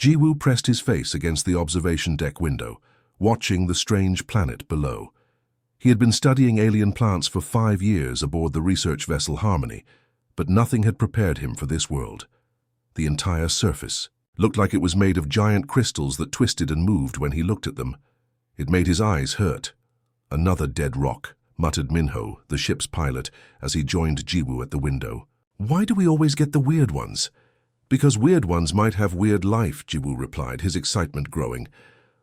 Jiwoo pressed his face against the observation deck window, watching the strange planet below. He had been studying alien plants for 5 years aboard the research vessel Harmony, but nothing had prepared him for this world. The entire surface looked like it was made of giant crystals that twisted and moved when he looked at them. It made his eyes hurt. "Another dead rock," muttered Minho, the ship's pilot, as he joined Jiwoo at the window. "Why do we always get the weird ones?" "Because weird ones might have weird life," Jiwoo replied, his excitement growing.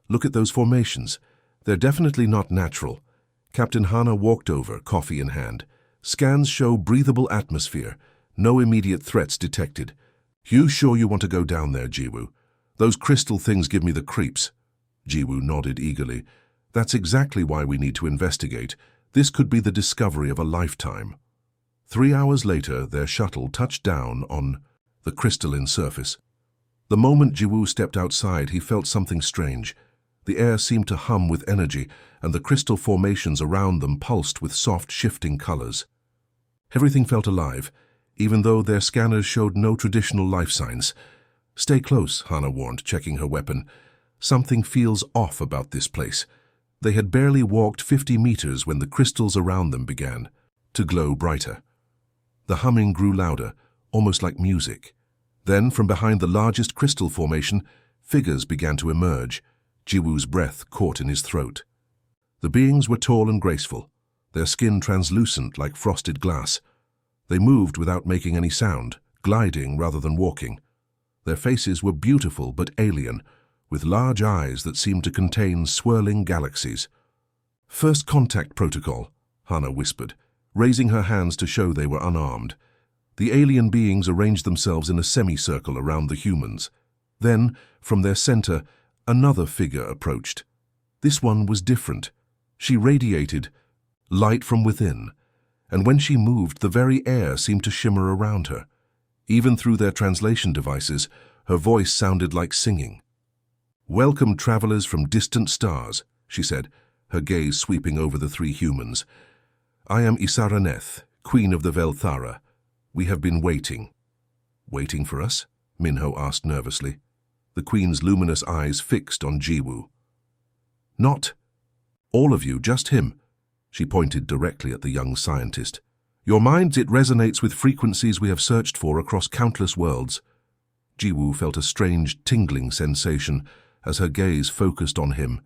"Look at those formations. They're definitely not natural." Captain Hana walked over, coffee in hand. "Scans show breathable atmosphere. No immediate threats detected." "You sure you want to go down there, Jiwoo? Those crystal things give me the creeps." Jiwoo nodded eagerly. "That's exactly why we need to investigate. This could be the discovery of a lifetime." 3 hours later, their shuttle touched down on the crystalline surface. The moment Jiwoo stepped outside, he felt something strange. The air seemed to hum with energy, and the crystal formations around them pulsed with soft, shifting colors. Everything felt alive, even though their scanners showed no traditional life signs. "Stay close," Hana warned, checking her weapon. "Something feels off about this place." They had barely walked 50 meters when the crystals around them began to glow brighter. The humming grew louder, almost like music. Then, from behind the largest crystal formation, figures began to emerge. Jiwoo's breath caught in his throat. The beings were tall and graceful, their skin translucent like frosted glass. They moved without making any sound, gliding rather than walking. Their faces were beautiful but alien, with large eyes that seemed to contain swirling galaxies. "First contact protocol," Hana whispered, raising her hands to show they were unarmed. The alien beings arranged themselves in a semicircle around the humans. Then, from their center, another figure approached. This one was different. She radiated light from within, and when she moved, the very air seemed to shimmer around her. Even through their translation devices, her voice sounded like singing. "Welcome, travelers from distant stars," she said, her gaze sweeping over the 3 humans. "I am Isaraneth, Queen of the Velthara. We have been waiting." "Waiting for us?" Minho asked nervously, the Queen's luminous eyes fixed on Jiwoo. "Not all of you, just him." She pointed directly at the young scientist. "Your minds, it resonates with frequencies we have searched for across countless worlds." Jiwoo felt a strange, tingling sensation as her gaze focused on him.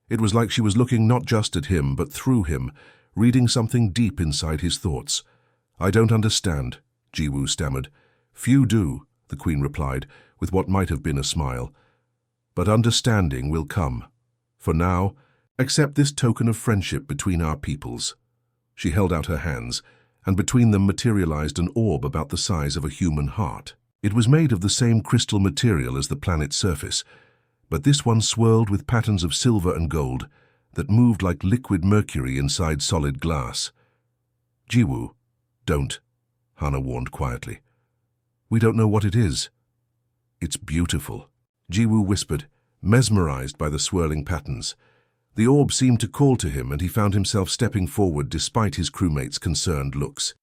It was like she was looking not just at him, but through him, reading something deep inside his thoughts. "I don't understand," Jiwoo stammered. "Few do," the Queen replied, with what might have been a smile. "But understanding will come. For now, accept this token of friendship between our peoples." She held out her hands, and between them materialized an orb about the size of a human heart. It was made of the same crystal material as the planet's surface, but this one swirled with patterns of silver and gold that moved like liquid mercury inside solid glass. "Jiwoo, don't," Hana warned quietly. "We don't know what it is." "It's beautiful," Jiwoo whispered, mesmerized by the swirling patterns. The orb seemed to call to him, and he found himself stepping forward despite his crewmates' concerned looks.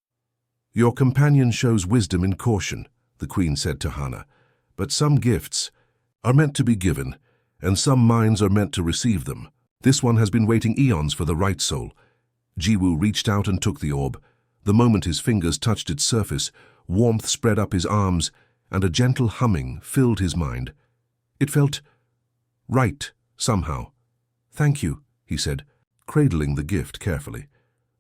"Your companion shows wisdom in caution," the Queen said to Hana, "but some gifts are meant to be given, and some minds are meant to receive them. This one has been waiting eons for the right soul." Jiwoo reached out and took the orb. The moment his fingers touched its surface, warmth spread up his arms, and a gentle humming filled his mind. It felt right, somehow. "Thank you," he said, cradling the gift carefully.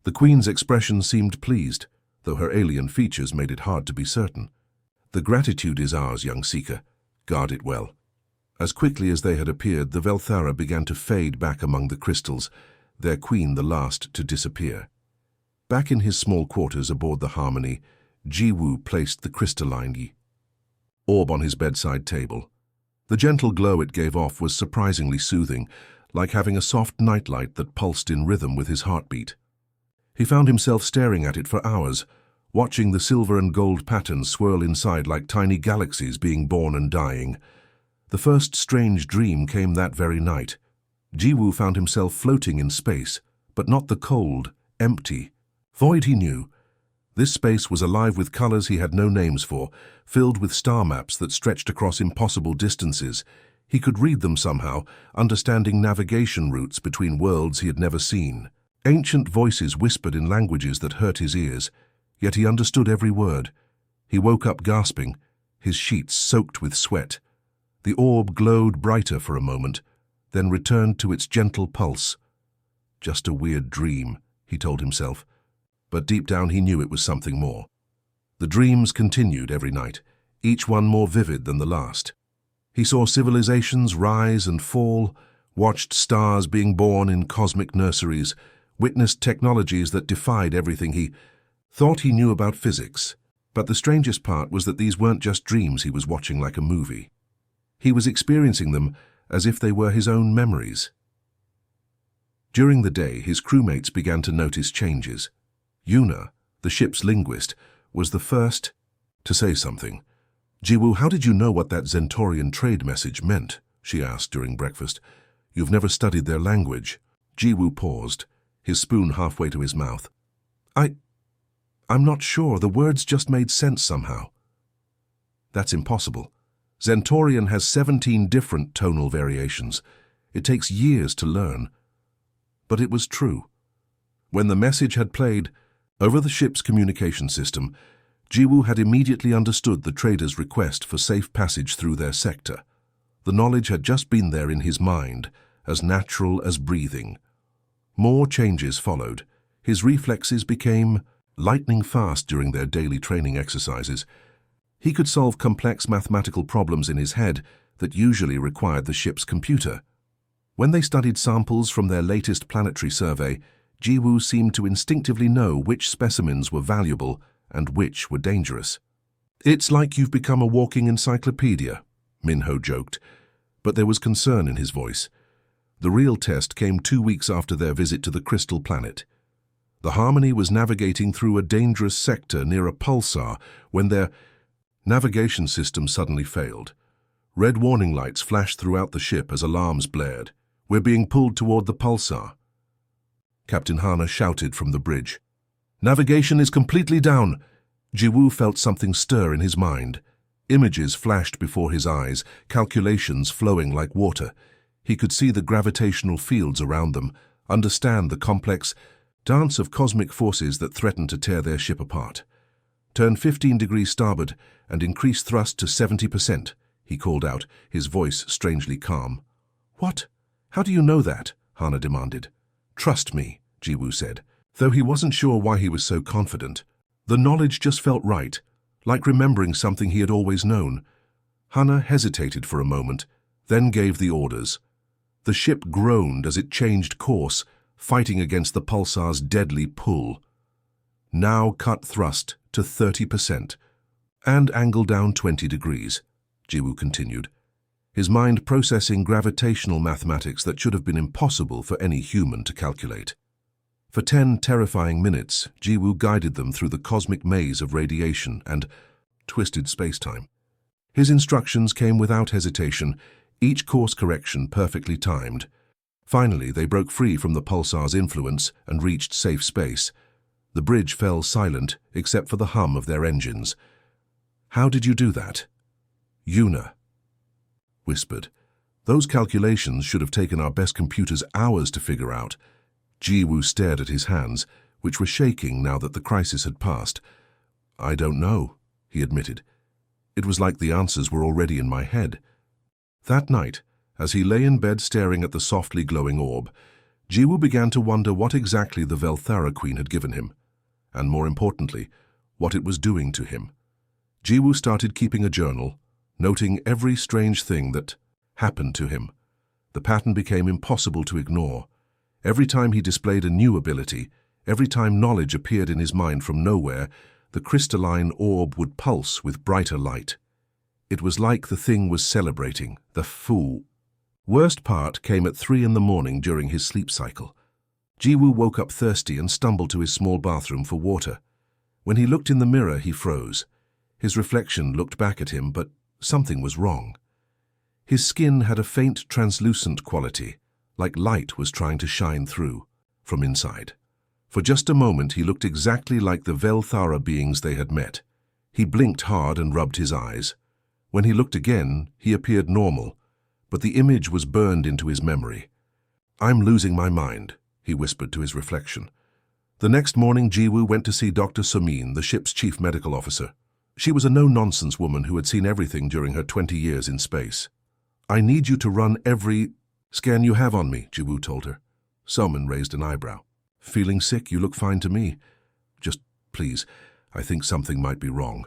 The Queen's expression seemed pleased, though her alien features made it hard to be certain. "The gratitude is ours, young seeker. Guard it well." As quickly as they had appeared, the Velthara began to fade back among the crystals, their queen the last to disappear. Back in his small quarters aboard the Harmony, Jiwoo placed the crystalline orb on his bedside table. The gentle glow it gave off was surprisingly soothing, like having a soft nightlight that pulsed in rhythm with his heartbeat. He found himself staring at it for hours, watching the silver and gold patterns swirl inside like tiny galaxies being born and dying. The first strange dream came that very night. Jiwoo found himself floating in space, but not the cold, empty void he knew, This space was alive with colors he had no names for, filled with star maps that stretched across impossible distances. He could read them somehow, understanding navigation routes between worlds he had never seen. Ancient voices whispered in languages that hurt his ears, yet he understood every word. He woke up gasping, his sheets soaked with sweat. The orb glowed brighter for a moment, then returned to its gentle pulse. Just a weird dream, he told himself, but deep down he knew it was something more. The dreams continued every night, each one more vivid than the last. He saw civilizations rise and fall, watched stars being born in cosmic nurseries, witnessed technologies that defied everything he thought he knew about physics. But the strangest part was that these weren't just dreams he was watching like a movie. He was experiencing them as if they were his own memories. During the day, his crewmates began to notice changes. Yuna, the ship's linguist, was the first to say something. "Jiwoo, how did you know what that Zentorian trade message meant?" she asked during breakfast. "You've never studied their language." Jiwoo paused, his spoon halfway to his mouth. I'm not sure. The words just made sense somehow." "That's impossible. Zentorian has 17 different tonal variations. It takes years to learn." But it was true. When the message had played over the ship's communication system, Jiwoo had immediately understood the traders' request for safe passage through their sector. The knowledge had just been there in his mind, as natural as breathing. More changes followed. His reflexes became lightning fast during their daily training exercises. He could solve complex mathematical problems in his head that usually required the ship's computer. When they studied samples from their latest planetary survey, Jiwoo seemed to instinctively know which specimens were valuable and which were dangerous. "It's like you've become a walking encyclopedia," Minho joked, but there was concern in his voice. The real test came 2 weeks after their visit to the crystal planet. The Harmony was navigating through a dangerous sector near a pulsar when their navigation system suddenly failed. Red warning lights flashed throughout the ship as alarms blared. "We're being pulled toward the pulsar," Captain Hana shouted from the bridge. "Navigation is completely down." Jiwoo felt something stir in his mind. Images flashed before his eyes, calculations flowing like water. He could see the gravitational fields around them, understand the complex dance of cosmic forces that threatened to tear their ship apart. "Turn 15 degrees starboard and increase thrust to 70%, he called out, his voice strangely calm. "What? How do you know that?" Hana demanded. "Trust me," Jiwoo said, though he wasn't sure why he was so confident. The knowledge just felt right, like remembering something he had always known. Hana hesitated for a moment, then gave the orders. The ship groaned as it changed course, fighting against the pulsar's deadly pull. "Now cut thrust to 30% and angle down 20 degrees, Jiwoo continued, his mind processing gravitational mathematics that should have been impossible for any human to calculate. For 10 terrifying minutes, Jiwoo guided them through the cosmic maze of radiation and twisted spacetime. His instructions came without hesitation, each course correction perfectly timed. Finally, they broke free from the pulsar's influence and reached safe space. The bridge fell silent except for the hum of their engines. "How did you do that?" Yuna whispered. "Those calculations should have taken our best computers hours to figure out." Jiwoo stared at his hands, which were shaking now that the crisis had passed. "I don't know," he admitted. "It was like the answers were already in my head." That night, as he lay in bed staring at the softly glowing orb, Jiwoo began to wonder what exactly the Velthara Queen had given him, and more importantly, what it was doing to him. Jiwoo started keeping a journal, noting every strange thing that happened to him. The pattern became impossible to ignore. Every time he displayed a new ability, every time knowledge appeared in his mind from nowhere, the crystalline orb would pulse with brighter light. It was like the thing was celebrating, the fool. Worst part came at 3 in the morning during his sleep cycle. Jiwoo woke up thirsty and stumbled to his small bathroom for water. When he looked in the mirror, he froze. His reflection looked back at him, but something was wrong. His skin had a faint translucent quality, like light was trying to shine through from inside. For just a moment he looked exactly like the Velthara beings they had met. He blinked hard and rubbed his eyes. When he looked again, he appeared normal, but the image was burned into his memory. "I'm losing my mind," he whispered to his reflection. The next morning, Jiwoo went to see Dr. Sumin, the ship's chief medical officer. She was a no-nonsense woman who had seen everything during her 20 years in space. "I need you to run every scan you have on me," Jiwoo told her. Sumin raised an eyebrow. "Feeling sick? You look fine to me. Just, please, I think something might be wrong."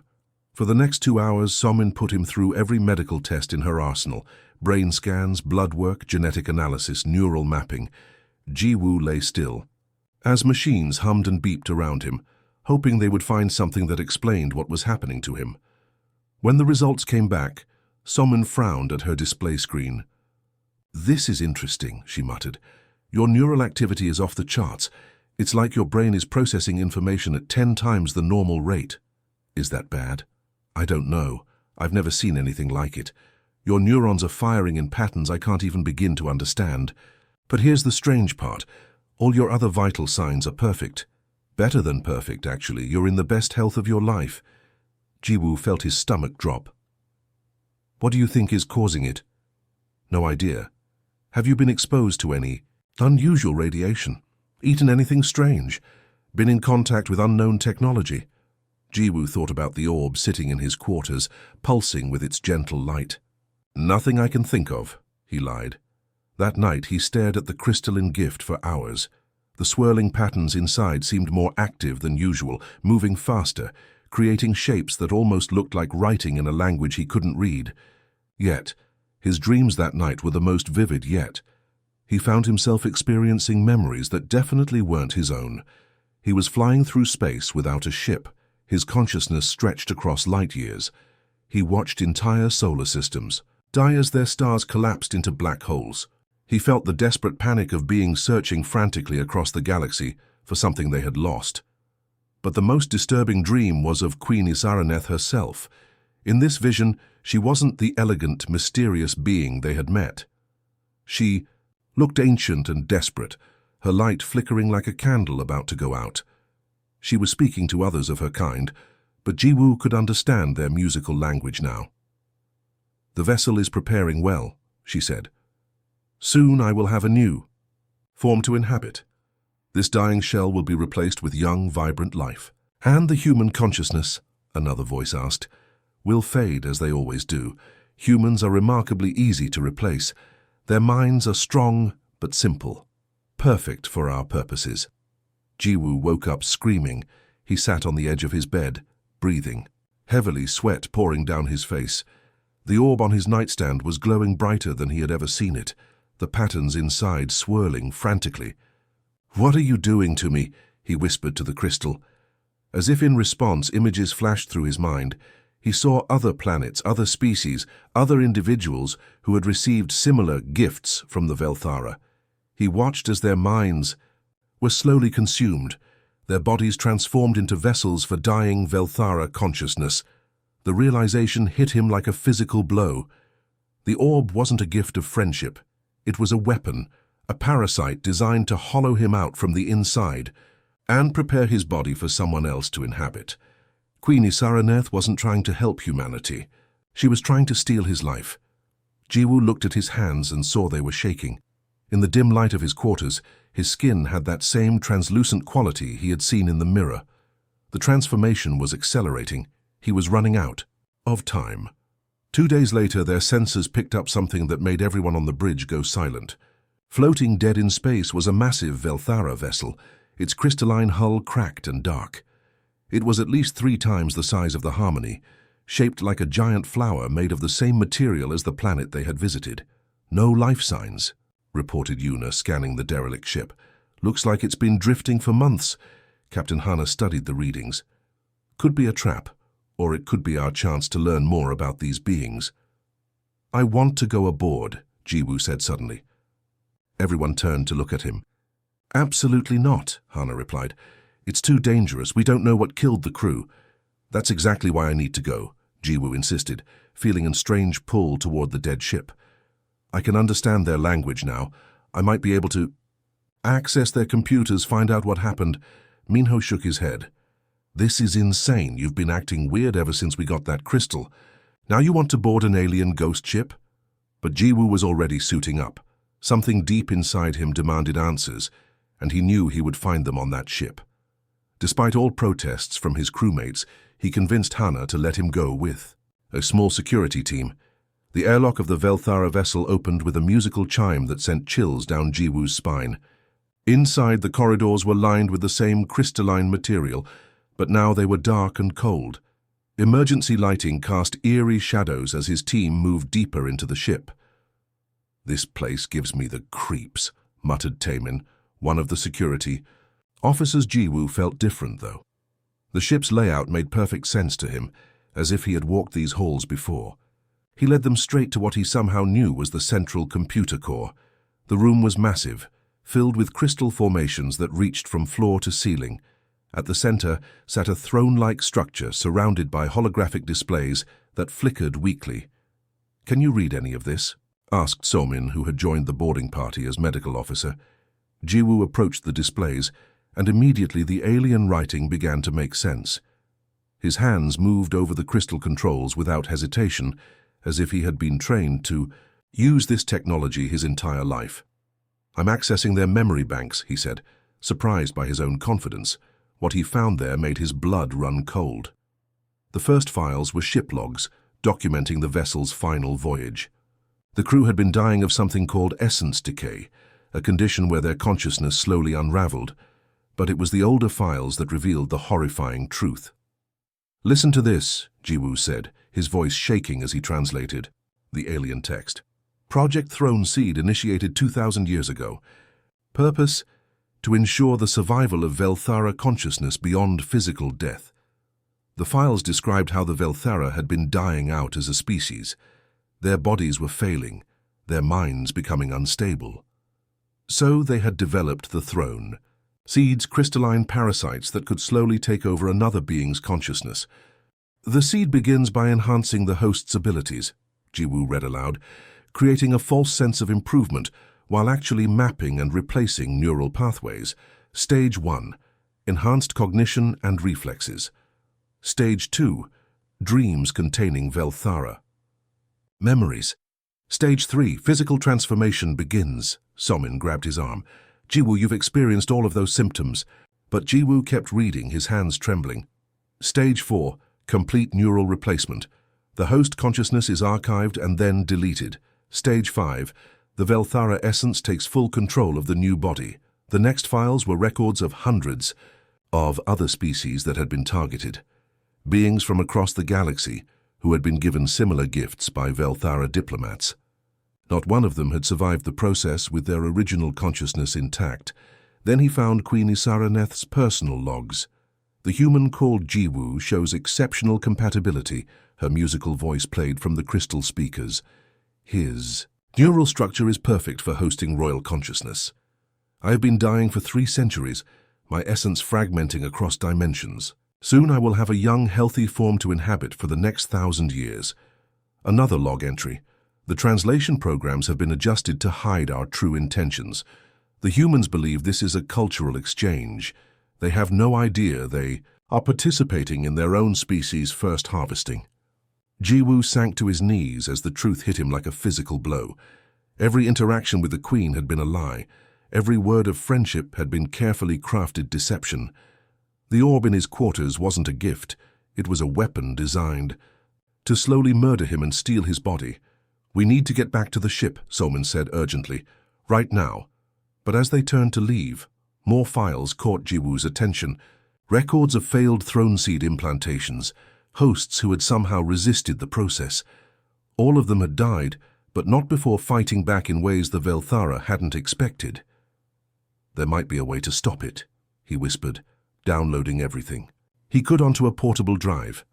For the next 2 hours, Sumin put him through every medical test in her arsenal: brain scans, blood work, genetic analysis, neural mapping. Jiwoo lay still, as machines hummed and beeped around him, hoping they would find something that explained what was happening to him. When the results came back, Sumin frowned at her display screen. "This is interesting," she muttered. "Your neural activity is off the charts. It's like your brain is processing information at 10 times the normal rate." "Is that bad?" "I don't know. I've never seen anything like it. Your neurons are firing in patterns I can't even begin to understand. But here's the strange part. All your other vital signs are perfect. Better than perfect, actually. You're in the best health of your life." Jiwoo felt his stomach drop. "What do you think is causing it?" "No idea. Have you been exposed to any unusual radiation? Eaten anything strange? Been in contact with unknown technology?" Jiwoo thought about the orb sitting in his quarters, pulsing with its gentle light. "Nothing I can think of," he lied. That night he stared at the crystalline gift for hours. The swirling patterns inside seemed more active than usual, moving faster, creating shapes that almost looked like writing in a language he couldn't read. Yet, his dreams that night were the most vivid yet. He found himself experiencing memories that definitely weren't his own. He was flying through space without a ship, his consciousness stretched across light years. He watched entire solar systems die as their stars collapsed into black holes. He felt the desperate panic of beings searching frantically across the galaxy for something they had lost. But the most disturbing dream was of Queen Isaraneth herself. In this vision, she wasn't the elegant, mysterious being they had met. She looked ancient and desperate, her light flickering like a candle about to go out. She was speaking to others of her kind, but Jiwoo could understand their musical language now. "The vessel is preparing well," she said. "Soon I will have a new form to inhabit. This dying shell will be replaced with young, vibrant life. And the human consciousness," another voice asked, "will fade as they always do. Humans are remarkably easy to replace. Their minds are strong but simple, perfect for our purposes." Jiwoo woke up screaming. He sat on the edge of his bed, breathing heavily, sweat pouring down his face. The orb on his nightstand was glowing brighter than he had ever seen it, the patterns inside swirling frantically. "What are you doing to me?" he whispered to the crystal. As if in response, images flashed through his mind. He saw other planets, other species, other individuals who had received similar gifts from the Velthara. He watched as their minds were slowly consumed, their bodies transformed into vessels for dying Velthara consciousness. The realization hit him like a physical blow. The orb wasn't a gift of friendship. It was a weapon, a parasite designed to hollow him out from the inside and prepare his body for someone else to inhabit. Queen Isaraneth wasn't trying to help humanity. She was trying to steal his life. Jiwoo looked at his hands and saw they were shaking. In the dim light of his quarters, his skin had that same translucent quality he had seen in the mirror. The transformation was accelerating. He was running out of time. 2 days later, their sensors picked up something that made everyone on the bridge go silent. Floating dead in space was a massive Velthara vessel, its crystalline hull cracked and dark. It was at least 3 times the size of the Harmony, shaped like a giant flower made of the same material as the planet they had visited. "No life signs," reported Yuna, scanning the derelict ship. "Looks like it's been drifting for months." Captain Hana studied the readings. "Could be a trap, or it could be our chance to learn more about these beings." "I want to go aboard," Jiwoo said suddenly. Everyone turned to look at him. "Absolutely not," Hana replied. "It's too dangerous. We don't know what killed the crew." "That's exactly why I need to go," Jiwoo insisted, feeling a strange pull toward the dead ship. "I can understand their language now. I might be able to—" Access their computers, find out what happened. Minho shook his head. This is insane. You've been acting weird ever since we got that crystal. Now you want to board an alien ghost ship? But Jiwoo was already suiting up. Something deep inside him demanded answers, and he knew he would find them on that ship. Despite all protests from his crewmates, he convinced Hana to let him go with a small security team. The airlock of the Velthara vessel opened with a musical chime that sent chills down Jiwoo's spine. Inside, the corridors were lined with the same crystalline material, but now they were dark and cold. Emergency lighting cast eerie shadows as his team moved deeper into the ship. "This place gives me the creeps," muttered Taemin, one of the security. Officers Jiwoo felt different, though. The ship's layout made perfect sense to him, as if he had walked these halls before. He led them straight to what he somehow knew was the central computer core. The room was massive, filled with crystal formations that reached from floor to ceiling. At the center sat a throne-like structure surrounded by holographic displays that flickered weakly. "Can you read any of this?" asked Somin, who had joined the boarding party as medical officer. Jiwoo approached the displays, and immediately the alien writing began to make sense. His hands moved over the crystal controls without hesitation, as if he had been trained to use this technology his entire life. "I'm accessing their memory banks," he said, surprised by his own confidence. What he found there made his blood run cold. The first files were ship logs, documenting the vessel's final voyage. The crew had been dying of something called essence decay, a condition where their consciousness slowly unraveled, but it was the older files that revealed the horrifying truth. "Listen to this," Jiwoo said, his voice shaking as he translated the alien text. "Project Throne Seed initiated 2,000 years ago. Purpose: to ensure the survival of Velthara consciousness beyond physical death." The files described how the Velthara had been dying out as a species. Their bodies were failing, their minds becoming unstable. So they had developed the throne, seeds, crystalline parasites that could slowly take over another being's consciousness. "The seed begins by enhancing the host's abilities," Jiwoo read aloud, "creating a false sense of improvement while actually mapping and replacing neural pathways. Stage 1, enhanced cognition and reflexes. Stage 2, dreams containing Velthara. Memories. Stage 3, physical transformation begins." Somin grabbed his arm. "Jiwoo, you've experienced all of those symptoms." But Jiwoo kept reading, his hands trembling. "Stage 4, complete neural replacement. The host consciousness is archived and then deleted. Stage 5, the Velthara essence takes full control of the new body. The next files were records of hundreds of other species that had been targeted. Beings from across the galaxy who had been given similar gifts by Velthara diplomats. Not one of them had survived the process with their original consciousness intact. Then he found Queen Isaraneth's personal logs. The human called Jiwoo shows exceptional compatibility. Her musical voice played from the crystal speakers. His neural structure is perfect for hosting royal consciousness. I have been dying for 3 centuries, my essence fragmenting across dimensions. Soon I will have a young, healthy form to inhabit for the next 1,000 years. Another log entry. The translation programs have been adjusted to hide our true intentions. The humans believe this is a cultural exchange. They have no idea they are participating in their own species' first harvesting." Jiwoo sank to his knees as the truth hit him like a physical blow. Every interaction with the Queen had been a lie. Every word of friendship had been carefully crafted deception. The orb in his quarters wasn't a gift. It was a weapon designed to slowly murder him and steal his body. "We need to get back to the ship," Somin said urgently. "Right now." But as they turned to leave, more files caught Jiwoo's attention. Records of failed throne seed implantations, hosts who had somehow resisted the process. All of them had died, but not before fighting back in ways the Velthara hadn't expected. "There might be a way to stop it," he whispered, downloading everything he could onto a portable drive.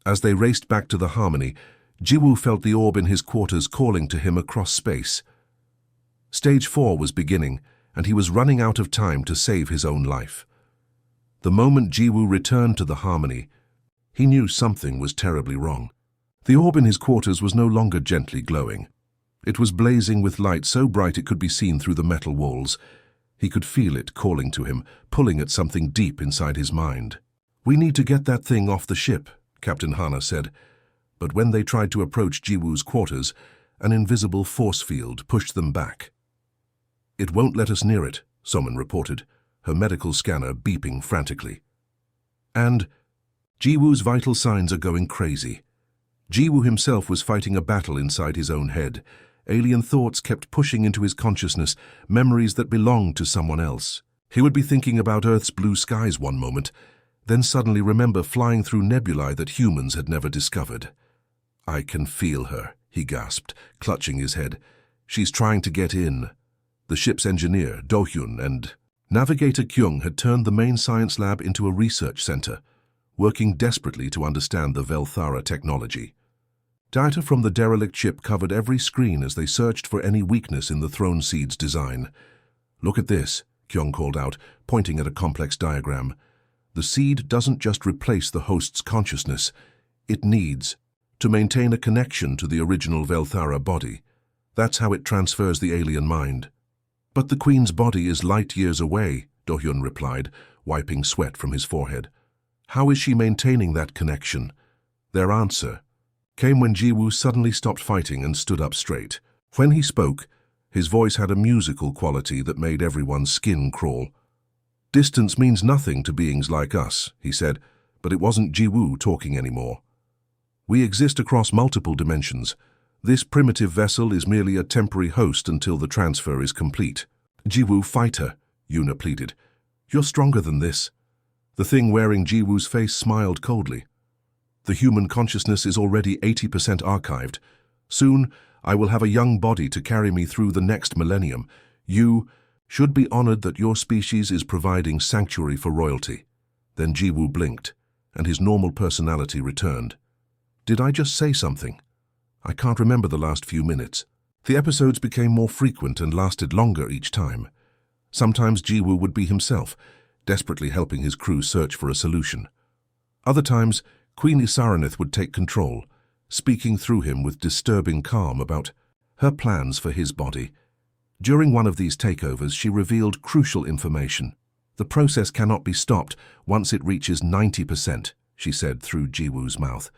As they raced back to the Harmony, Jiwoo felt the orb in his quarters calling to him across space. Stage 4 was beginning, and he was running out of time to save his own life. The moment Jiwoo returned to the Harmony, he knew something was terribly wrong. The orb in his quarters was no longer gently glowing. It was blazing with light so bright it could be seen through the metal walls. He could feel it calling to him, pulling at something deep inside his mind. "We need to get that thing off the ship," Captain Hana said. But when they tried to approach Jiwoo's quarters, an invisible force field pushed them back. "It won't let us near it," Somin reported, her medical scanner beeping frantically. And Jiwoo's vital signs are going crazy. Jiwoo himself was fighting a battle inside his own head. Alien thoughts kept pushing into his consciousness, memories that belonged to someone else. He would be thinking about Earth's blue skies one moment, then suddenly remember flying through nebulae that humans had never discovered. "I can feel her," he gasped, clutching his head. "She's trying to get in." The ship's engineer, Do-hyun, and Navigator Kyung had turned the main science lab into a research center, working desperately to understand the Velthara technology. Data from the derelict ship covered every screen as they searched for any weakness in the Throne Seed's design. "Look at this," Kyung called out, pointing at a complex diagram. "The seed doesn't just replace the host's consciousness. It needs to maintain a connection to the original Velthara body. That's how it transfers the alien mind." "But the Queen's body is light years away," Do-hyun replied, wiping sweat from his forehead. "How is she maintaining that connection?" Their answer came when Jiwoo suddenly stopped fighting and stood up straight. When he spoke, his voice had a musical quality that made everyone's skin crawl. "Distance means nothing to beings like us," he said, but it wasn't Jiwoo talking anymore. "We exist across multiple dimensions. This primitive vessel is merely a temporary host until the transfer is complete." "Jiwoo, fight her," Yuna pleaded. "You're stronger than this." The thing wearing Jiwoo's face smiled coldly. "The human consciousness is already 80% archived. Soon, I will have a young body to carry me through the next millennium. You should be honored that your species is providing sanctuary for royalty." Then Jiwoo blinked, and his normal personality returned. "Did I just say something? I can't remember the last few minutes." The episodes became more frequent and lasted longer each time. Sometimes Jiwoo would be himself, desperately helping his crew search for a solution. Other times, Queen Isaranith would take control, speaking through him with disturbing calm about her plans for his body. During one of these takeovers, she revealed crucial information. "The process cannot be stopped once it reaches 90%, she said through Jiwoo's mouth.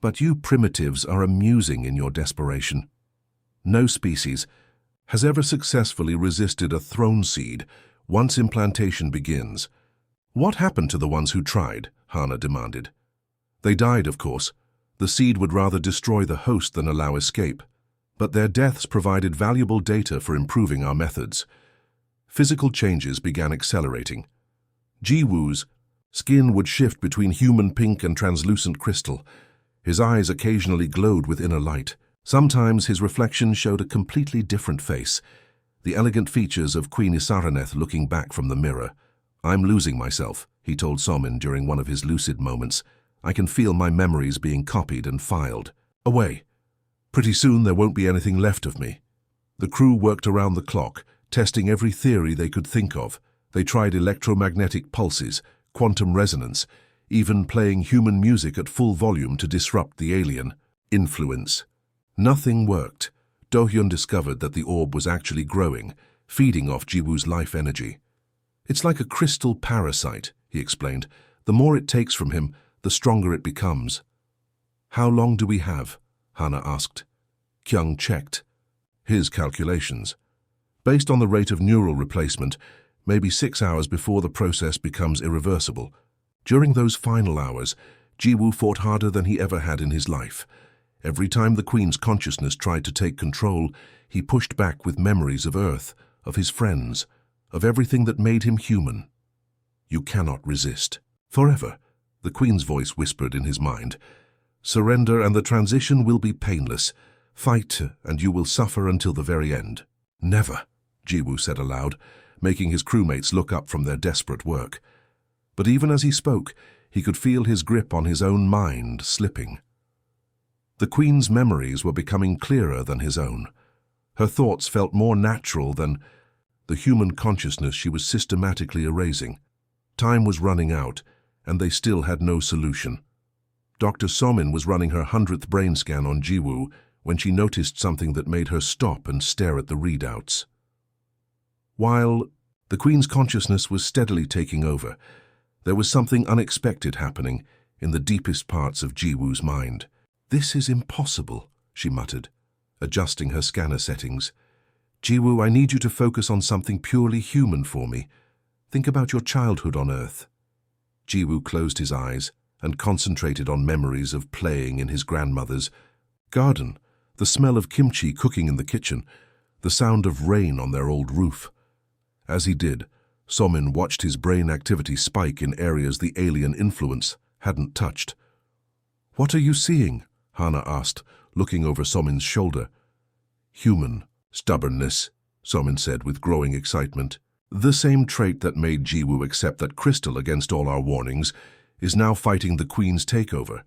"But you primitives are amusing in your desperation. No species has ever successfully resisted a throne seed once implantation begins." "What happened to the ones who tried?" Hana demanded. "They died, of course. The seed would rather destroy the host than allow escape. But their deaths provided valuable data for improving our methods." Physical changes began accelerating. Jiwoo's skin would shift between human pink and translucent crystal. His eyes occasionally glowed with inner light. Sometimes his reflection showed a completely different face, the elegant features of Queen Isaraneth looking back from the mirror. "I'm losing myself," he told Somin during one of his lucid moments. "I can feel my memories being copied and filed away. Pretty soon there won't be anything left of me." The crew worked around the clock, testing every theory they could think of. They tried electromagnetic pulses, quantum resonance, even playing human music at full volume to disrupt the alien influence. Nothing worked. Do-hyun discovered that the orb was actually growing, feeding off Jiwoo's life energy. "It's like a crystal parasite," he explained. "The more it takes from him, the stronger it becomes." "How long do we have?" Hana asked. Kyung checked his calculations. "Based on the rate of neural replacement, maybe 6 hours before the process becomes irreversible." During those final hours, Jiwoo fought harder than he ever had in his life. Every time the Queen's consciousness tried to take control, he pushed back with memories of Earth, of his friends, of everything that made him human. "You cannot resist. Forever," the Queen's voice whispered in his mind. "Surrender and the transition will be painless. Fight and you will suffer until the very end." "Never," Jiwoo said aloud, making his crewmates look up from their desperate work. But even as he spoke, he could feel his grip on his own mind slipping. The Queen's memories were becoming clearer than his own. Her thoughts felt more natural than the human consciousness she was systematically erasing. Time was running out, and they still had no solution. Dr. Somin was running her 100th brain scan on Jiwoo when she noticed something that made her stop and stare at the readouts. While The Queen's consciousness was steadily taking over. There was something unexpected happening in the deepest parts of Jiwoo's mind. "This is impossible," she muttered, adjusting her scanner settings. "Jiwoo, I need you to focus on something purely human for me. Think about your childhood on Earth." Jiwoo closed his eyes and concentrated on memories of playing in his grandmother's garden, the smell of kimchi cooking in the kitchen, the sound of rain on their old roof. As he did, Somin watched his brain activity spike in areas the alien influence hadn't touched. "What are you seeing?" Hana asked, looking over Somin's shoulder. "Human stubbornness," Somin said with growing excitement. "The same trait that made Jiwoo accept that crystal against all our warnings is now fighting the Queen's takeover.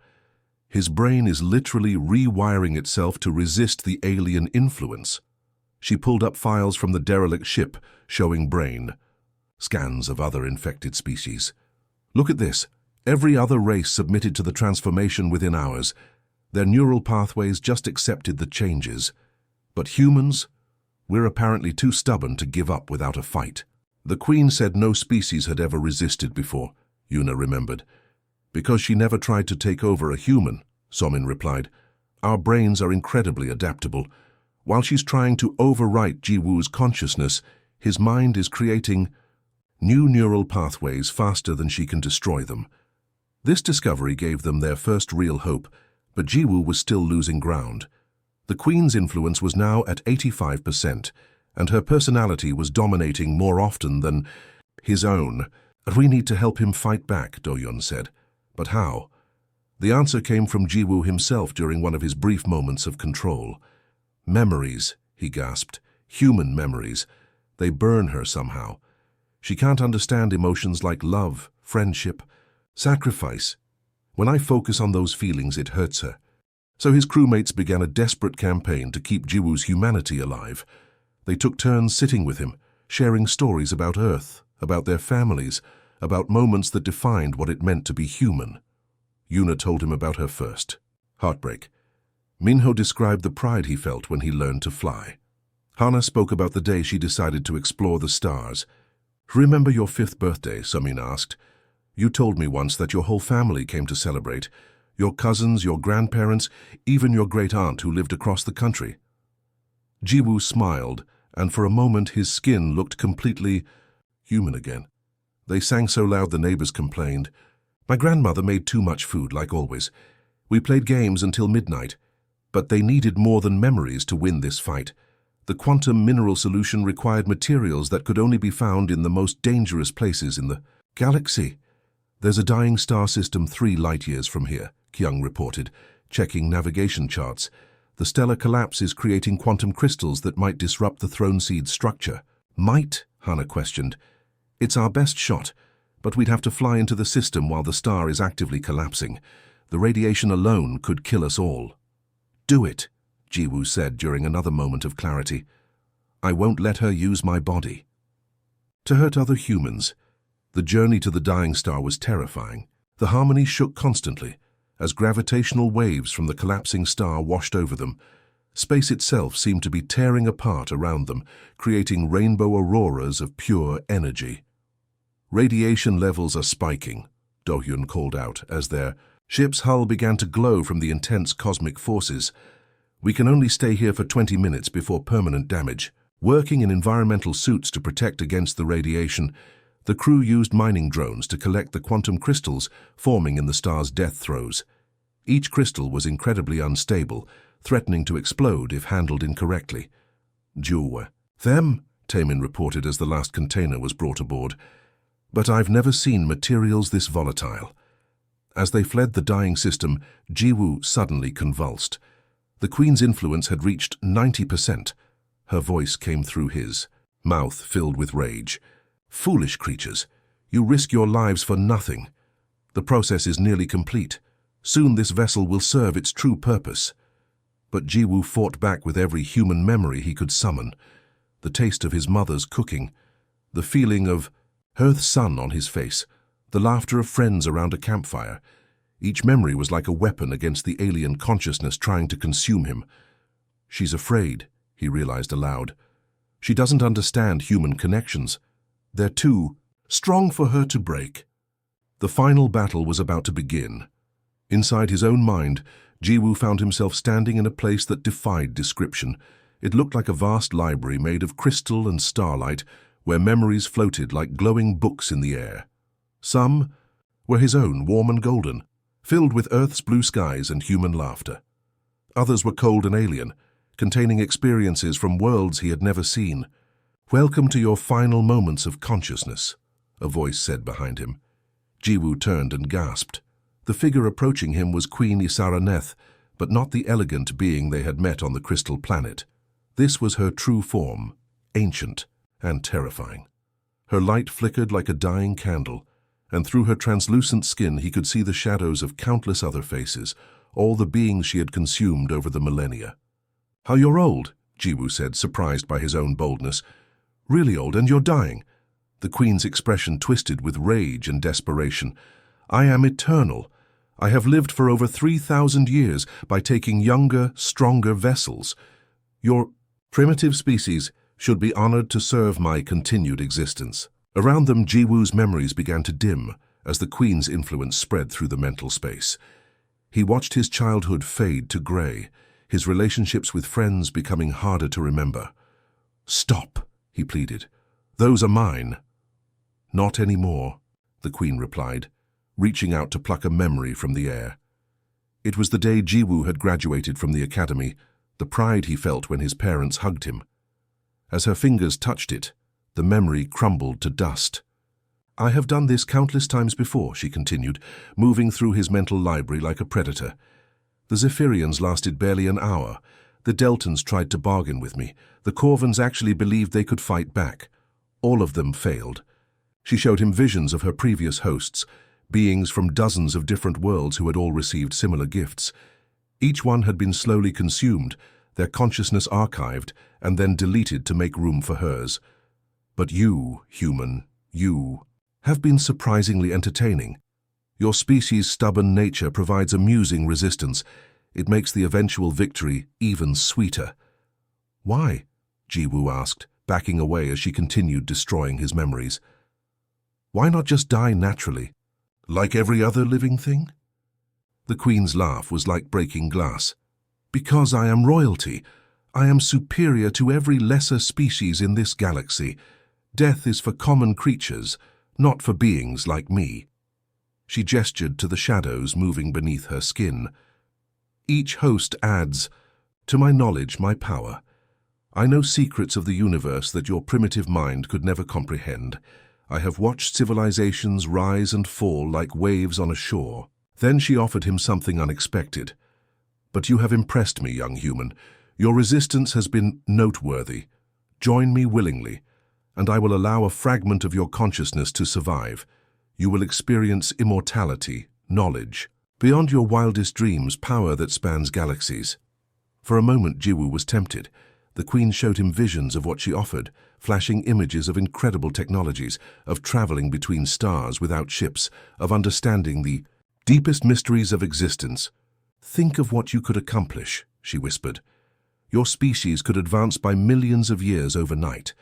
His brain is literally rewiring itself to resist the alien influence." She pulled up files from the derelict ship showing brain scans of other infected species. "Look at this. Every other race submitted to the transformation within hours. Their neural pathways just accepted the changes. But humans? We're apparently too stubborn to give up without a fight." "The Queen said no species had ever resisted before," Yuna remembered. "Because she never tried to take over a human," Somin replied. "Our brains are incredibly adaptable. While she's trying to overwrite Jiwoo's consciousness, his mind is creating new neural pathways faster than she can destroy them." This discovery gave them their first real hope, but Jiwoo was still losing ground. The Queen's influence was now at 85%, and her personality was dominating more often than his own. "We need to help him fight back," Do-Yun said. "But how?" The answer came from Jiwoo himself during one of his brief moments of control. "Memories," he gasped. "Human memories. They burn her somehow. She can't understand emotions like love, friendship, sacrifice. When I focus on those feelings, it hurts her." So his crewmates began a desperate campaign to keep Jiwoo's humanity alive. They took turns sitting with him, sharing stories about Earth, about their families, about moments that defined what it meant to be human. Yuna told him about her first heartbreak. Minho described the pride he felt when he learned to fly. Hana spoke about the day she decided to explore the stars. "Remember your 5th birthday?" Somin asked. "You told me once that your whole family came to celebrate. Your cousins, your grandparents, even your great-aunt who lived across the country." Jiwoo smiled, and for a moment his skin looked completely human again. "They sang so loud the neighbors complained. My grandmother made too much food, like always. We played games until midnight. But they needed more than memories to win this fight. The quantum mineral solution required materials that could only be found in the most dangerous places in the galaxy. There's a dying star system 3 light-years from here," Kyung reported, checking navigation charts. "The stellar collapse is creating quantum crystals that might disrupt the throne seed's structure." "Might?" Hana questioned. "It's our best shot, but we'd have to fly into the system while the star is actively collapsing. The radiation alone could kill us all." "Do it," Jiwoo said during another moment of clarity. "I won't let her use my body." To hurt other humans, the journey to the dying star was terrifying. The harmony shook constantly, as gravitational waves from the collapsing star washed over them. Space itself seemed to be tearing apart around them, creating rainbow auroras of pure energy. "Radiation levels are spiking," Do-Hyun called out as their ship's hull began to glow from the intense cosmic forces. "We can only stay here for 20 minutes before permanent damage." Working in environmental suits to protect against the radiation, the crew used mining drones to collect the quantum crystals forming in the star's death throes. Each crystal was incredibly unstable, threatening to explode if handled incorrectly. "Juwa. Them," Taemin reported as the last container was brought aboard. "But I've never seen materials this volatile." As they fled the dying system, Jiwoo suddenly convulsed. The Queen's influence had reached 90%. Her voice came through his, mouth filled with rage. "Foolish creatures, you risk your lives for nothing. The process is nearly complete. Soon this vessel will serve its true purpose." But Jiwoo fought back with every human memory he could summon. The taste of his mother's cooking, the feeling of her son on his face, the laughter of friends around a campfire. Each memory was like a weapon against the alien consciousness trying to consume him. "She's afraid," he realized aloud. "She doesn't understand human connections. They're too strong for her to break. The final battle was about to begin. Inside his own mind, Jiwoo found himself standing in a place that defied description. It looked like a vast library made of crystal and starlight, where memories floated like glowing books in the air. Some were his own, warm and golden, filled with Earth's blue skies and human laughter. Others were cold and alien, containing experiences from worlds he had never seen. "Welcome to your final moments of consciousness," a voice said behind him. Jiwoo turned and gasped. The figure approaching him was Queen Isaraneth, but not the elegant being they had met on the crystal planet. This was her true form, ancient and terrifying. Her light flickered like a dying candle, and through her translucent skin he could see the shadows of countless other faces, all the beings she had consumed over the millennia. "How you're old," Jiwoo said, surprised by his own boldness. "Really old, and you're dying." The queen's expression twisted with rage and desperation. "I am eternal. I have lived for over 3,000 years by taking younger, stronger vessels. Your primitive species should be honored to serve my continued existence." Around them, Jiwoo's memories began to dim as the queen's influence spread through the mental space. He watched his childhood fade to gray, his relationships with friends becoming harder to remember. "Stop," he pleaded. "Those are mine." "Not anymore," the queen replied, reaching out to pluck a memory from the air. It was the day Jiwoo had graduated from the academy, the pride he felt when his parents hugged him. As her fingers touched it, the memory crumbled to dust. "I have done this countless times before," she continued, moving through his mental library like a predator. "The Zephyrians lasted barely an hour. The Deltans tried to bargain with me. The Corvins actually believed they could fight back. All of them failed." She showed him visions of her previous hosts, beings from dozens of different worlds who had all received similar gifts. Each one had been slowly consumed, their consciousness archived, and then deleted to make room for hers. "But you, human, you, have been surprisingly entertaining. Your species' stubborn nature provides amusing resistance. It makes the eventual victory even sweeter." "Why?" Jiwoo asked, backing away as she continued destroying his memories. "Why not just die naturally, like every other living thing?" The queen's laugh was like breaking glass. "Because I am royalty. I am superior to every lesser species in this galaxy. Death is for common creatures, not for beings like me." She gestured to the shadows moving beneath her skin. "Each host adds, to my knowledge, my power. I know secrets of the universe that your primitive mind could never comprehend. I have watched civilizations rise and fall like waves on a shore." Then she offered him something unexpected. "But you have impressed me, young human. Your resistance has been noteworthy. Join me willingly, and I will allow a fragment of your consciousness to survive. You will experience immortality, knowledge, beyond your wildest dreams, power that spans galaxies." For a moment, Jiwoo was tempted. The queen showed him visions of what she offered, flashing images of incredible technologies, of traveling between stars without ships, of understanding the deepest mysteries of existence. "Think of what you could accomplish," she whispered. "Your species could advance by millions of years overnight.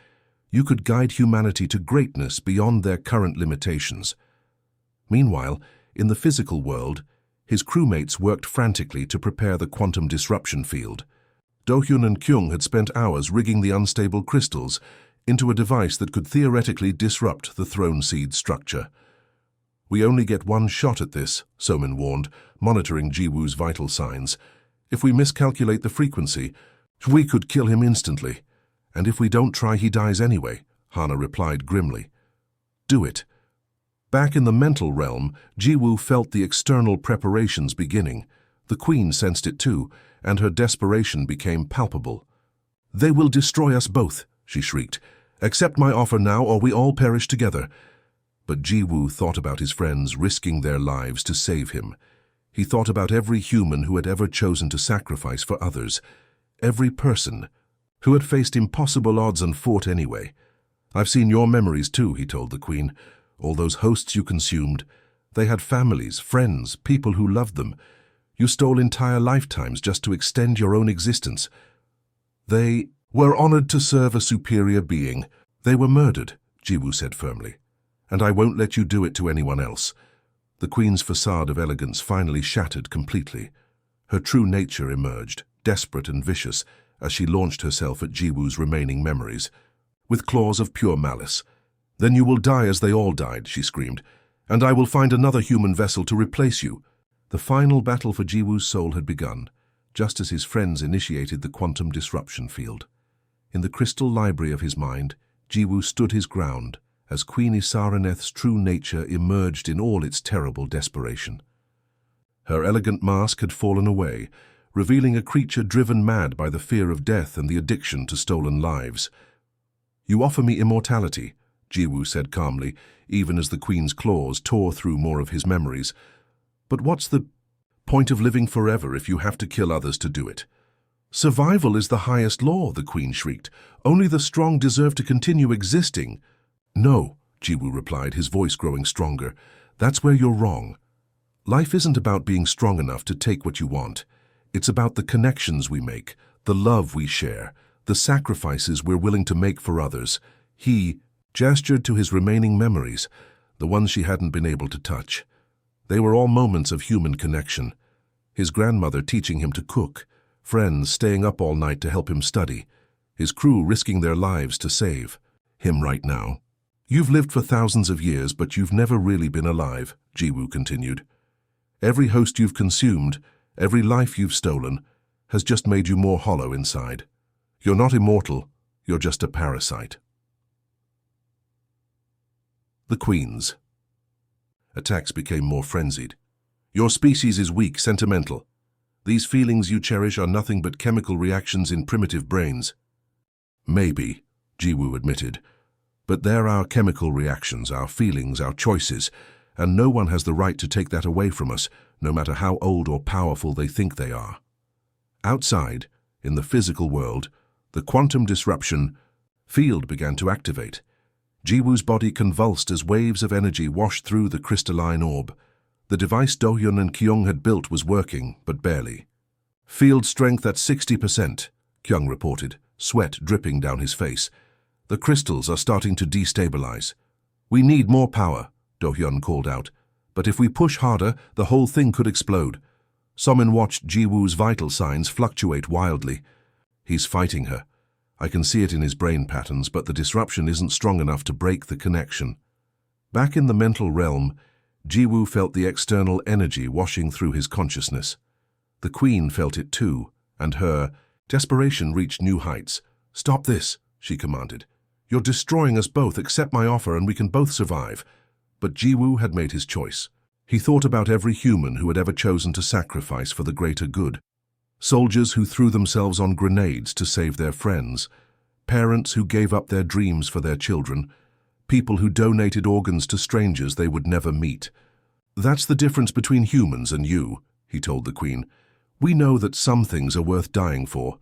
You could guide humanity to greatness beyond their current limitations." Meanwhile, in the physical world, his crewmates worked frantically to prepare the quantum disruption field. Dohyun and Kyung had spent hours rigging the unstable crystals into a device that could theoretically disrupt the throne seed structure. "We only get one shot at this," Somin warned, monitoring Jiwoo's vital signs. "If we miscalculate the frequency, we could kill him instantly. And if we don't try, he dies anyway," Hana replied grimly. "Do it." Back in the mental realm, Jiwoo felt the external preparations beginning. The queen sensed it too, and her desperation became palpable. "They will destroy us both," she shrieked. "Accept my offer now, or we all perish together." But Jiwoo thought about his friends risking their lives to save him. He thought about every human who had ever chosen to sacrifice for others, every person who had faced impossible odds and fought anyway. "I've seen your memories too," he told the queen. "All those hosts you consumed. They had families, friends, people who loved them. You stole entire lifetimes just to extend your own existence. They were honored to serve a superior being. They were murdered," Jiwoo said firmly. "And I won't let you do it to anyone else." The Queen's facade of elegance finally shattered completely. Her true nature emerged, desperate and vicious, as she launched herself at Jiwoo's remaining memories, with claws of pure malice. "Then you will die as they all died," she screamed, "and I will find another human vessel to replace you." The final battle for Jiwoo's soul had begun, just as his friends initiated the quantum disruption field. In the crystal library of his mind, Jiwoo stood his ground, as Queen Isaraneth's true nature emerged in all its terrible desperation. Her elegant mask had fallen away, revealing a creature driven mad by the fear of death and the addiction to stolen lives. "You offer me immortality," Jiwoo said calmly, even as the Queen's claws tore through more of his memories. "But what's the point of living forever if you have to kill others to do it?" "Survival is the highest law," the Queen shrieked. "Only the strong deserve to continue existing." "No," Jiwoo replied, his voice growing stronger. "That's where you're wrong. Life isn't about being strong enough to take what you want. It's about the connections we make, the love we share, the sacrifices we're willing to make for others." He gestured to his remaining memories, the ones she hadn't been able to touch. They were all moments of human connection. His grandmother teaching him to cook, friends staying up all night to help him study, his crew risking their lives to save him right now. "You've lived for thousands of years, but you've never really been alive," Jiwoo continued. "Every host you've consumed, every life you've stolen, has just made you more hollow inside. You're not immortal, you're just a parasite." The Queens. Attacks became more frenzied. "Your species is weak, sentimental. These feelings you cherish are nothing but chemical reactions in primitive brains." "Maybe," Jiwoo admitted, "but they're our chemical reactions, our feelings, our choices, and no one has the right to take that away from us, no matter how old or powerful they think they are." Outside, in the physical world, the quantum disruption field began to activate. Jiwoo's body convulsed as waves of energy washed through the crystalline orb. The device Do-hyun and Kyung had built was working, but barely. "Field strength at 60%, Kyung reported, sweat dripping down his face. "The crystals are starting to destabilize." "We need more power," Do-hyun called out. "But if we push harder, the whole thing could explode." Somin watched Jiwoo's vital signs fluctuate wildly. "He's fighting her. I can see it in his brain patterns, but the disruption isn't strong enough to break the connection." Back in the mental realm, Jiwoo felt the external energy washing through his consciousness. The Queen felt it too, and her desperation reached new heights. "Stop this," she commanded. "You're destroying us both. Accept my offer and we can both survive." But Jiwoo had made his choice. He thought about every human who had ever chosen to sacrifice for the greater good. Soldiers who threw themselves on grenades to save their friends, parents who gave up their dreams for their children, people who donated organs to strangers they would never meet. "That's the difference between humans and you," he told the Queen. "We know that some things are worth dying for."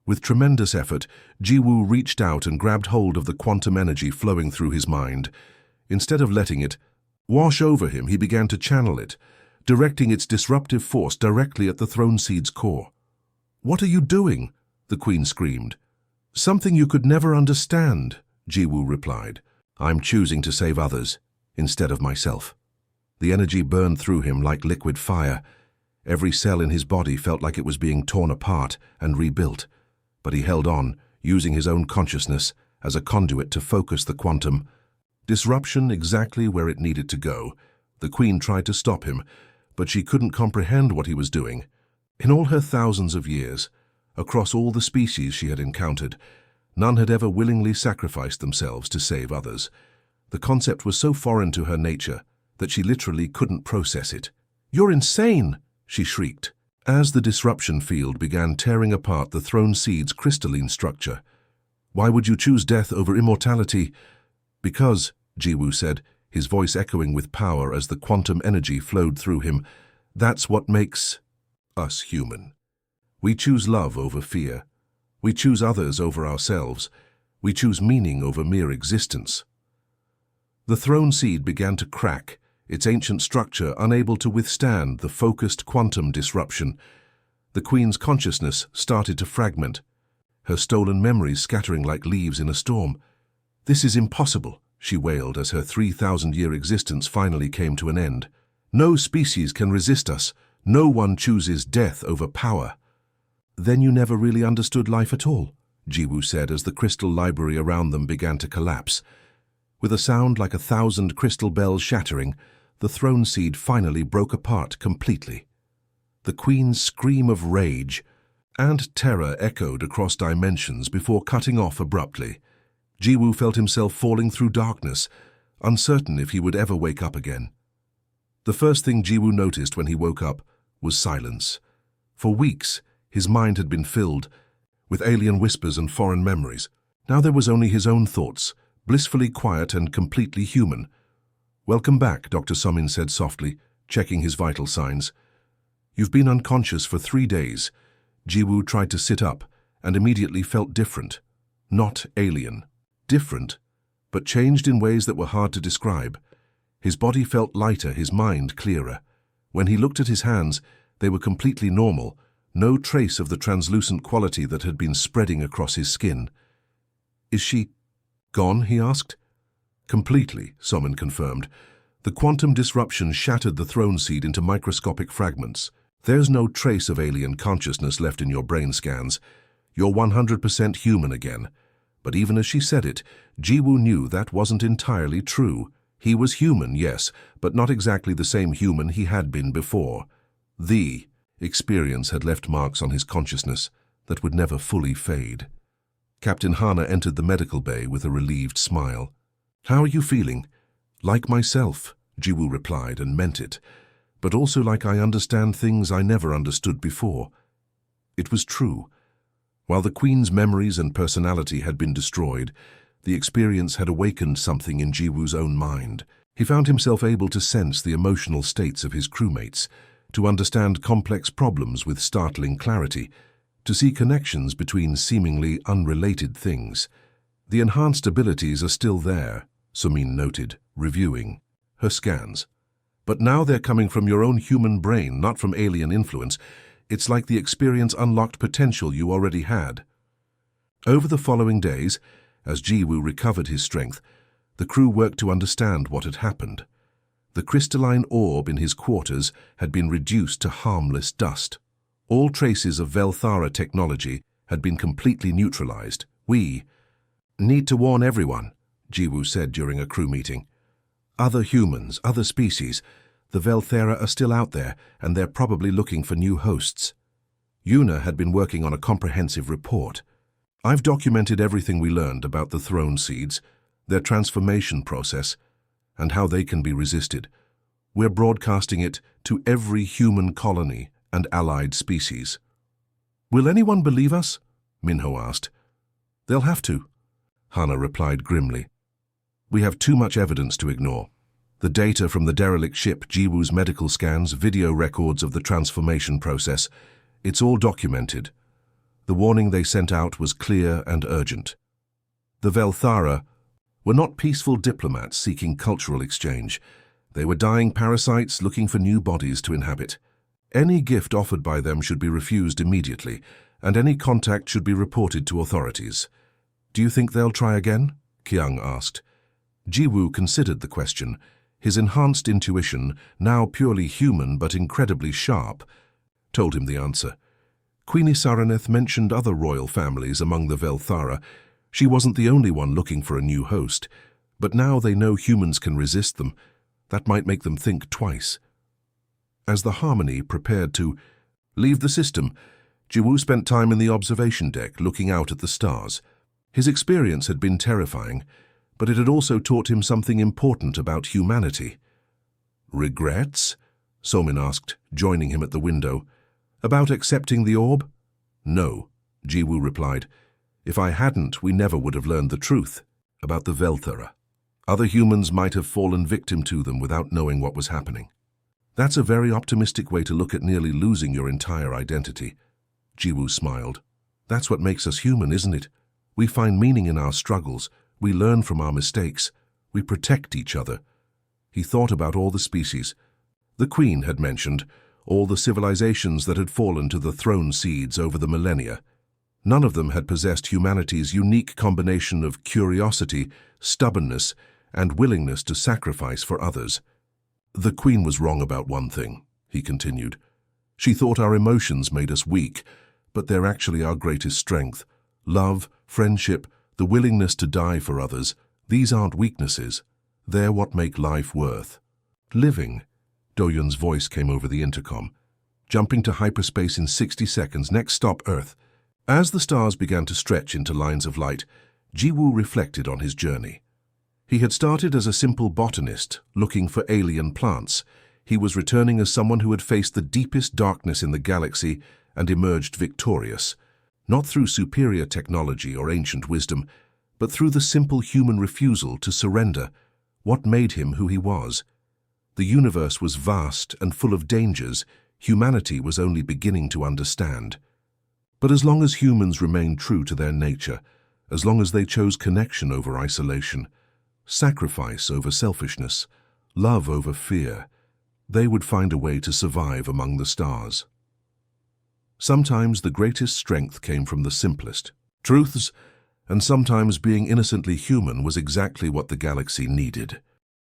With tremendous effort, Jiwoo reached out and grabbed hold of the quantum energy flowing through his mind. Instead of letting it wash over him, he began to channel it, directing its disruptive force directly at the throne seed's core. "What are you doing?" the Queen screamed. "Something you could never understand," Jiwoo replied. "I'm choosing to save others instead of myself." The energy burned through him like liquid fire. Every cell in his body felt like it was being torn apart and rebuilt. But he held on, using his own consciousness as a conduit to focus the quantum disruption exactly where it needed to go. The Queen tried to stop him, but she couldn't comprehend what he was doing. In all her thousands of years, across all the species she had encountered, none had ever willingly sacrificed themselves to save others. The concept was so foreign to her nature that she literally couldn't process it. "You're insane!" she shrieked, as the disruption field began tearing apart the throne seed's crystalline structure. "Why would you choose death over immortality?" "Because," Jiwoo said, his voice echoing with power as the quantum energy flowed through him, "that's what makes us human. We choose love over fear. We choose others over ourselves. We choose meaning over mere existence." The throne seed began to crack, its ancient structure unable to withstand the focused quantum disruption. The Queen's consciousness started to fragment, her stolen memories scattering like leaves in a storm. "This is impossible," she wailed as her 3,000-year existence finally came to an end. "No species can resist us. No one chooses death over power." "Then you never really understood life at all," Jiwoo said as the crystal library around them began to collapse. With a sound like 1,000 crystal bells shattering, the throne seed finally broke apart completely. The Queen's scream of rage and terror echoed across dimensions before cutting off abruptly. Jiwoo felt himself falling through darkness, uncertain if he would ever wake up again. The first thing Jiwoo noticed when he woke up was silence. For weeks, his mind had been filled with alien whispers and foreign memories. Now there was only his own thoughts, blissfully quiet and completely human. "Welcome back," Dr. Somin said softly, checking his vital signs. "You've been unconscious for 3 days." Jiwoo tried to sit up and immediately felt different. Not alien. Different, but changed in ways that were hard to describe. His body felt lighter, his mind clearer. When he looked at his hands, they were completely normal, no trace of the translucent quality that had been spreading across his skin. "Is she gone?" he asked. "Completely," Somin confirmed. "The quantum disruption shattered the throne seed into microscopic fragments. There's no trace of alien consciousness left in your brain scans. You're 100% human again." But even as she said it, Jiwoo knew that wasn't entirely true. He was human, yes, but not exactly the same human he had been before. The experience had left marks on his consciousness that would never fully fade. Captain Hana entered the medical bay with a relieved smile. "How are you feeling?" "Like myself," Jiwoo replied, and meant it, "but also like I understand things I never understood before." It was true. While the Queen's memories and personality had been destroyed, the experience had awakened something in Jiwoo's own mind. He found himself able to sense the emotional states of his crewmates, to understand complex problems with startling clarity, to see connections between seemingly unrelated things. "The enhanced abilities are still there," Somin noted, reviewing her scans. "But now they're coming from your own human brain, not from alien influence. It's like the experience unlocked potential you already had." Over the following days, as Jiwoo recovered his strength, the crew worked to understand what had happened. The crystalline orb in his quarters had been reduced to harmless dust. All traces of Velthara technology had been completely neutralized. "We need to warn everyone," Jiwoo said during a crew meeting. "Other humans, other species. The Velthara are still out there, and they're probably looking for new hosts." Yuna had been working on a comprehensive report. "I've documented everything we learned about the throne seeds, their transformation process, and how they can be resisted. We're broadcasting it to every human colony and allied species." "Will anyone believe us?" Minho asked. "They'll have to," Hana replied grimly. "We have too much evidence to ignore. The data from the derelict ship, Jiwoo's medical scans, video records of the transformation process, it's all documented. The warning they sent out was clear and urgent. The Velthara were not peaceful diplomats seeking cultural exchange. They were dying parasites looking for new bodies to inhabit. Any gift offered by them should be refused immediately, and any contact should be reported to authorities." "Do you think they'll try again?" Kyung asked. Jiwoo considered the question. His enhanced intuition, now purely human but incredibly sharp, told him the answer. Queenie Saraneth mentioned other royal families among the Velthara. She wasn't the only one looking for a new host, but now they know humans can resist them. That might make them think twice. As the Harmony prepared to leave the system, Jiwoo spent time in the observation deck looking out at the stars. His experience had been terrifying, but it had also taught him something important about humanity. "Regrets?" Somin asked, joining him at the window. "About accepting the orb?" "No," Jiwoo replied. "If I hadn't, we never would have learned the truth about the Velthara. Other humans might have fallen victim to them without knowing what was happening." "That's a very optimistic way to look at nearly losing your entire identity." Jiwoo smiled. "That's what makes us human, isn't it? We find meaning in our struggles. We learn from our mistakes. We protect each other." He thought about all the species. The Queen had mentioned all the civilizations that had fallen to the throne seeds over the millennia. None of them had possessed humanity's unique combination of curiosity, stubbornness, and willingness to sacrifice for others. "The Queen was wrong about one thing," he continued. "She thought our emotions made us weak, but they're actually our greatest strength. Love, friendship, the willingness to die for others, these aren't weaknesses. They're what make life worth living." Doyun's voice came over the intercom. "Jumping to hyperspace in 60 seconds. Next stop, Earth." As the stars began to stretch into lines of light, Jiwoo reflected on his journey. He had started as a simple botanist, looking for alien plants. He was returning as someone who had faced the deepest darkness in the galaxy and emerged victorious, not through superior technology or ancient wisdom, but through the simple human refusal to surrender. What made him who he was? The universe was vast and full of dangers humanity was only beginning to understand. But as long as humans remained true to their nature, as long as they chose connection over isolation, sacrifice over selfishness, love over fear, they would find a way to survive among the stars. Sometimes the greatest strength came from the simplest truths, and sometimes being innocently human was exactly what the galaxy needed.